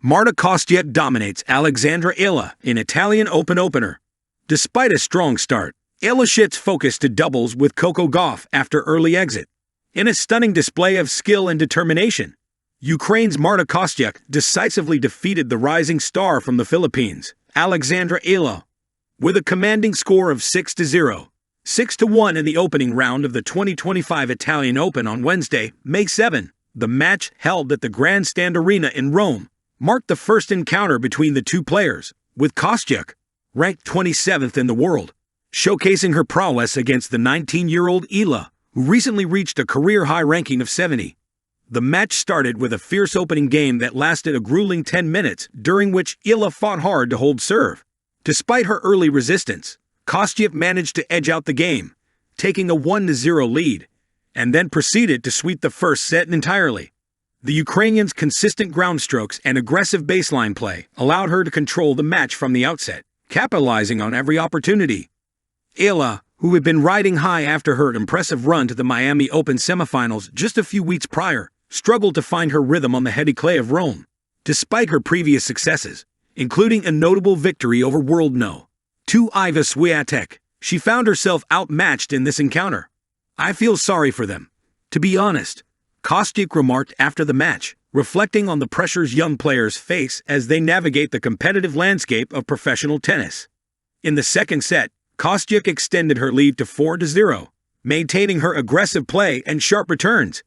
Marta Kostyuk dominates Alexandra Eala in Italian Open opener. Despite a strong start, Eala shifts focus to doubles with Coco Gauff after early exit. In a stunning display of skill and determination, Ukraine's Marta Kostyuk decisively defeated the rising star from the Philippines, Alexandra Eala, with a commanding score of 6-0, 6-1 in the opening round of the 2025 Italian Open on Wednesday, May 7. The match, held at the Grandstand Arena in Rome, marked the first encounter between the two players, with Kostyuk, ranked 27th in the world, showcasing her prowess against the 19-year-old Eala, who recently reached a career-high ranking of 70. The match started with a fierce opening game that lasted a grueling 10 minutes, during which Eala fought hard to hold serve. Despite her early resistance, Kostyuk managed to edge out the game, taking a 1-0 lead, and then proceeded to sweep the first set entirely. The Ukrainian's consistent ground strokes and aggressive baseline play allowed her to control the match from the outset, capitalizing on every opportunity. Eala, who had been riding high after her impressive run to the Miami Open semifinals just a few weeks prior, struggled to find her rhythm on the heady clay of Rome. Despite her previous successes, including a notable victory over world No. 2 Iga Swiatek, she found herself outmatched in this encounter. "I feel sorry for them, to be honest," Kostyuk remarked after the match, reflecting on the pressures young players face as they navigate the competitive landscape of professional tennis. In the second set, Kostyuk extended her lead to 4-0, maintaining her aggressive play and sharp returns.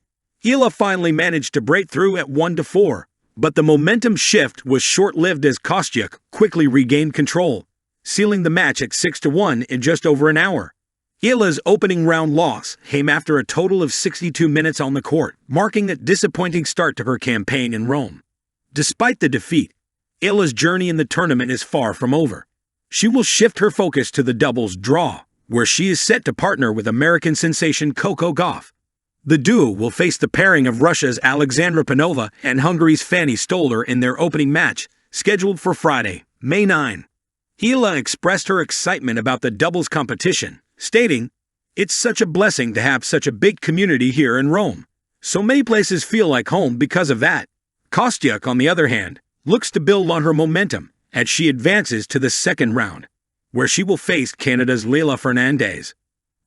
Eala finally managed to break through at 1-4, but the momentum shift was short-lived as Kostyuk quickly regained control, sealing the match at 6-1 in just over an hour. Eala's opening round loss came after a total of 62 minutes on the court, marking a disappointing start to her campaign in Rome. Despite the defeat, Eala's journey in the tournament is far from over. She will shift her focus to the doubles draw, where she is set to partner with American sensation Coco Gauff. The duo will face the pairing of Russia's Alexandra Panova and Hungary's Fanny Stoller in their opening match, scheduled for Friday, May 9. Eala expressed her excitement about the doubles competition, stating, "It's such a blessing to have such a big community here in Rome. So many places feel like home because of that." Kostyuk, on the other hand, looks to build on her momentum as she advances to the second round, where she will face Canada's Leylah Fernandez.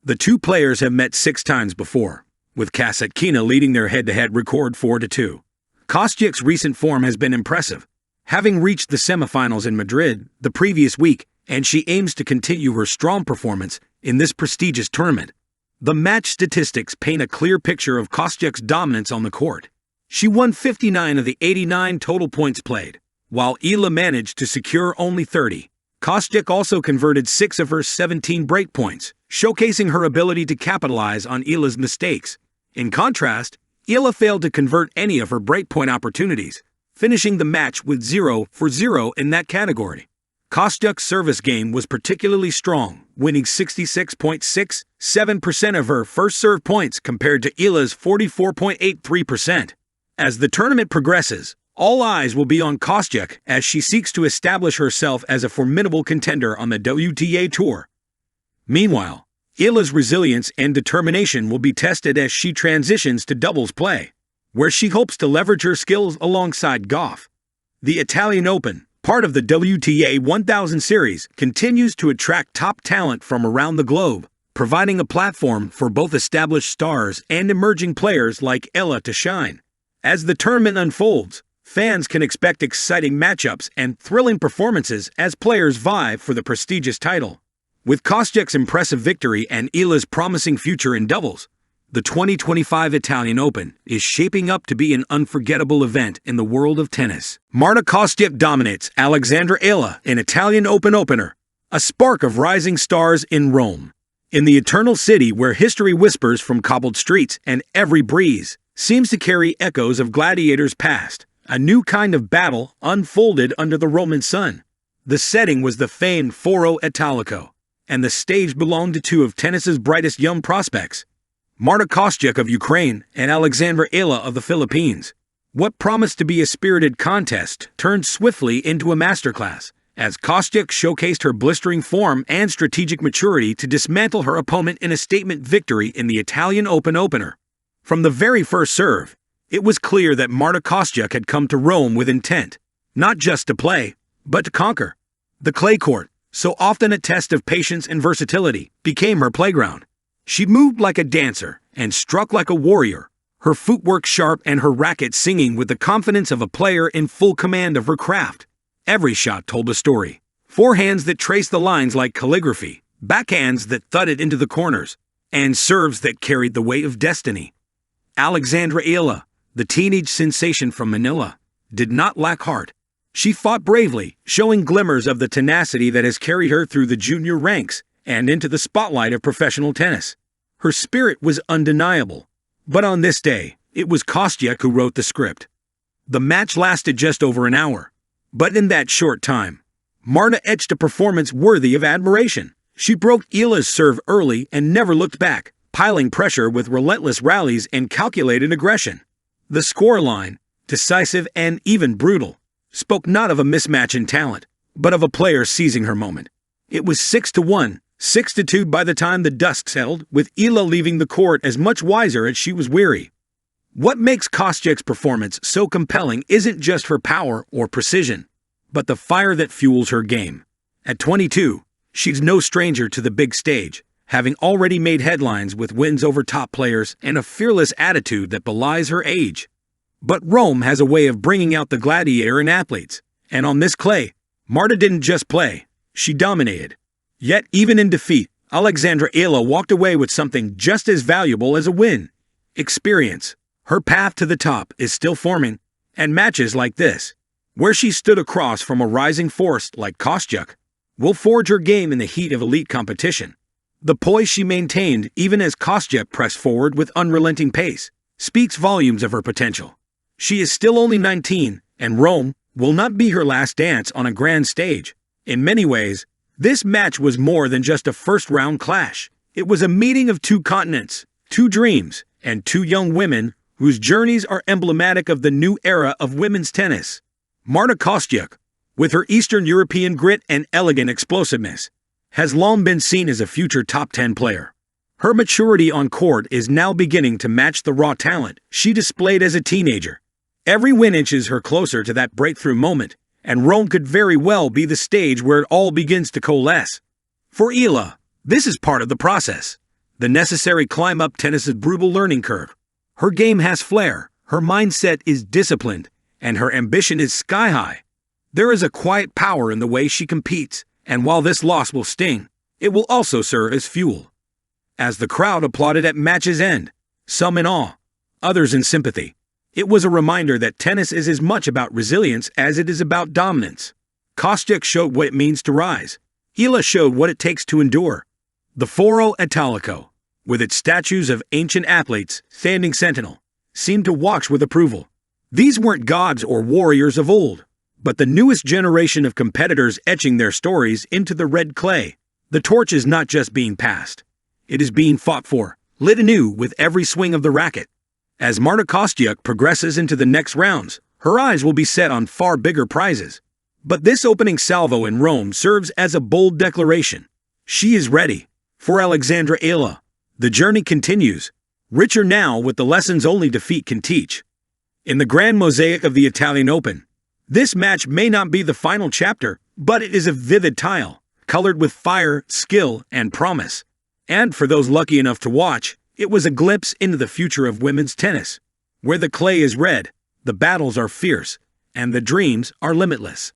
The two players have met 6 times before, with Kasatkina leading their head-to-head record 4-2. Kostyuk's recent form has been impressive, having reached the semifinals in Madrid the previous week, and she aims to continue her strong performance in this prestigious tournament. The match statistics paint a clear picture of Kostyuk's dominance on the court. She won 59 of the 89 total points played, while Eala managed to secure only 30. Kostyuk also converted 6 of her 17 break points, showcasing her ability to capitalize on Eala's mistakes. In contrast, Eala failed to convert any of her breakpoint opportunities, finishing the match with 0 for 0 in that category. Kostyuk's service game was particularly strong, winning 66.67% of her first serve points compared to Eala's 44.83%. As the tournament progresses, all eyes will be on Kostyuk as she seeks to establish herself as a formidable contender on the WTA Tour. Meanwhile, Eala's resilience and determination will be tested as she transitions to doubles play, where she hopes to leverage her skills alongside Gauff. The Italian Open, part of the WTA 1000 series, continues to attract top talent from around the globe, providing a platform for both established stars and emerging players like Eala to shine. As the tournament unfolds, fans can expect exciting matchups and thrilling performances as players vie for the prestigious title. With Kostyuk's impressive victory and Eala's promising future in doubles, the 2025 Italian Open is shaping up to be an unforgettable event in the world of tennis. Marta Kostyuk dominates Alexandra Eala in Italian Open opener, a spark of rising stars in Rome. In the eternal city where history whispers from cobbled streets and every breeze seems to carry echoes of gladiators past, a new kind of battle unfolded under the Roman sun. The setting was the famed Foro Italico, and the stage belonged to 2 of tennis's brightest young prospects, Marta Kostyuk of Ukraine and Alexandra Eala of the Philippines. What promised to be a spirited contest turned swiftly into a masterclass, as Kostyuk showcased her blistering form and strategic maturity to dismantle her opponent in a statement victory in the Italian Open opener. From the very first serve, it was clear that Marta Kostyuk had come to Rome with intent. not just to play, but to conquer. The clay court, so often a test of patience and versatility, became her playground. She moved like a dancer and struck like a warrior, her footwork sharp and her racket singing with the confidence of a player in full command of her craft. Every shot told a story. Forehands that traced the lines like calligraphy, backhands that thudded into the corners, and serves that carried the weight of destiny. Alexandra Eala, the teenage sensation from Manila, did not lack heart. She fought bravely, showing glimmers of the tenacity that has carried her through the junior ranks and into the spotlight of professional tennis. Her spirit was undeniable. But on this day, it was Kostyuk who wrote the script. The match lasted just over an hour. But in that short time, Marta etched a performance worthy of admiration. She broke Eala's serve early and never looked back, piling pressure with relentless rallies and calculated aggression. The scoreline, decisive and even brutal, spoke not of a mismatch in talent, but of a player seizing her moment. It was 6-1, 6-2 by the time the dust settled, with Eala leaving the court as much wiser as she was weary. What makes Kostyuk's performance so compelling isn't just her power or precision, but the fire that fuels her game. At 22, she's no stranger to the big stage, having already made headlines with wins over top players and a fearless attitude that belies her age. But Rome has a way of bringing out the gladiator in athletes, and on this clay, Marta didn't just play, she dominated. Yet, even in defeat, Alexandra Eala walked away with something just as valuable as a win: experience. Her path to the top is still forming, and matches like this, where she stood across from a rising force like Kostyuk, will forge her game in the heat of elite competition. The poise she maintained even as Kostyuk pressed forward with unrelenting pace speaks volumes of her potential. She is still only 19, and Rome will not be her last dance on a grand stage. In many ways, this match was more than just a first-round clash. It was a meeting of two continents, two dreams, and two young women whose journeys are emblematic of the new era of women's tennis. Marta Kostyuk, with her Eastern European grit and elegant explosiveness, has long been seen as a future top 10 player. Her maturity on court is now beginning to match the raw talent she displayed as a teenager. Every win inches her closer to that breakthrough moment, and Rome could very well be the stage where it all begins to coalesce. For Eala, this is part of the process, the necessary climb up tennis's brutal learning curve. Her game has flair, her mindset is disciplined, and her ambition is sky high. There is a quiet power in the way she competes, and while this loss will sting, it will also serve as fuel. As the crowd applauded at match's end, some in awe, others in sympathy, it was a reminder that tennis is as much about resilience as it is about dominance. Kostyuk showed what it means to rise. Eala showed what it takes to endure. The Foro Italico, with its statues of ancient athletes standing sentinel, seemed to watch with approval. These weren't gods or warriors of old, but the newest generation of competitors etching their stories into the red clay. The torch is not just being passed. It is being fought for, lit anew with every swing of the racket. As Marta Kostyuk progresses into the next rounds, her eyes will be set on far bigger prizes. But this opening salvo in Rome serves as a bold declaration. She is ready. For Alexandra Eala, the journey continues, richer now with the lessons only defeat can teach. In the grand mosaic of the Italian Open, this match may not be the final chapter, but it is a vivid tile, colored with fire, skill, and promise. And for those lucky enough to watch, it was a glimpse into the future of women's tennis, where the clay is red, the battles are fierce, and the dreams are limitless.